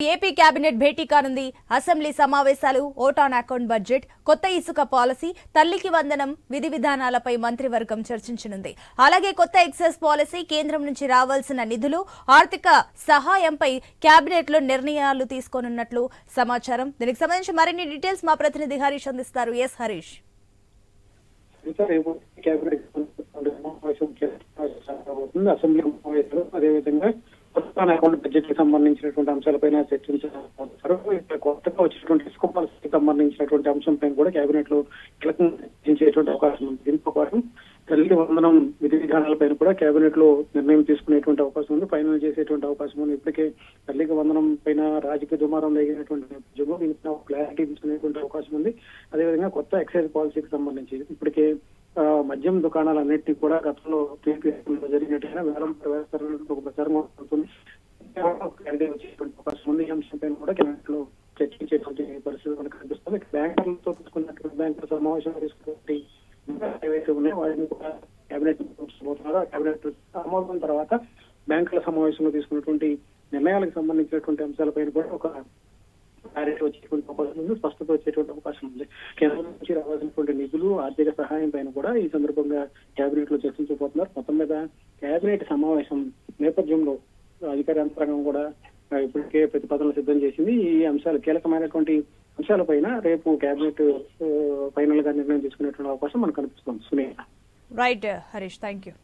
AP cabinet భేటీ కానుంది. Assembly సమావేశాలు, vote on account budget, కొత్త ఇసుక పాలసీ, తల్లికి వందనం విధి విధానాలపై మంత్రివర్గం చర్చించనుంది. అలాగే కొత్త ఎక్సైజ్ పాలసీ, కేంద్రం నుంచి రావాల్సిన నిధులు, ఆర్థిక సహాయంపై కేబినెట్ లో నిర్ణయాలు తీసుకోనున్నట్లు సమాచారం. దీనికి సంబంధించి మరిన్ని డీటెయిల్స్ మా ప్రతినిధి హరీష్ అందిస్తారు. ఎస్ హరీష్. అసెంబ్లీ సమావేశాలు అదేవిధంగా కొత్త అకౌంట్ బడ్జెట్ కి సంబంధించినటువంటి అంశాలపైన చర్చించారు. కొత్తగా వచ్చినటువంటి ఇసుక పాలసీకి సంబంధించినటువంటి అంశంపైన కూడా కేబినెట్ లో కీలకంగా చర్చించేటువంటి అవకాశం ఉంది. దీంతో పాటు తల్లి వందనం విధి విధానాలపైన కూడా కేబినెట్ లో నిర్ణయం తీసుకునేటువంటి అవకాశం ఉంది, ఫైనల్ చేసేటువంటి అవకాశం ఉంది. ఇప్పటికే తల్లికి వందనం పైన రాజకీయ దుమారం లేగినటువంటి నేపథ్యంలో దీనిపైన క్లారిటీ తీసుకునేటువంటి అవకాశం ఉంది. అదేవిధంగా కొత్త ఎక్సైజ్ పాలసీకి సంబంధించి ఇప్పటికే మద్యం దుకాణాలన్నింటినీ కూడా గతంలో జరిగినట్టుగా వేలం వేస్తారన్నట్టు ఒక ప్రచారం అవుతుంది. వచ్చేటువంటి అవకాశం ఉంది. ఈ అంశంపైన కూడా కేబినెట్ లో చర్చించేటువంటి పరిస్థితి మనకు కనిపిస్తుంది. బ్యాంకర్లతో తీసుకున్నటువంటి బ్యాంకర్ సమావేశంలో తీసుకున్నటువంటి ఏవైతే ఉన్నాయో వాటిని కూడా కేబినెట్ పోతున్నారు. కేబినెట్ ఆమోదం తర్వాత బ్యాంకుల సమావేశంలో తీసుకున్నటువంటి నిర్ణయాలకు సంబంధించినటువంటి అంశాలపైన కూడా ఒక క్లారిటీ వచ్చేటువంటి అవకాశం ఉంది, స్పష్టత వచ్చేటువంటి అవకాశం ఉంది. కేంద్రం నుంచి రావాల్సినటువంటి నిధులు, ఆర్థిక సహాయం పైన కూడా ఈ సందర్భంగా కేబినెట్ లో చర్చించబోతున్నారు. మొత్తం మీద కేబినెట్ సమావేశం నేపథ్యంలో అధికార యంత్రాంగం కూడా ఇప్పటికే ప్రతిపాదనలు సిద్ధం చేసింది. ఈ అంశాలు కీలకమైనటువంటి అంశాలపైన రేపు కేబినెట్ ఫైనల్ గా నిర్ణయం తీసుకునేటువంటి అవకాశం మనకు కనిపిస్తుంది. Sunil. Right Harish, thank you.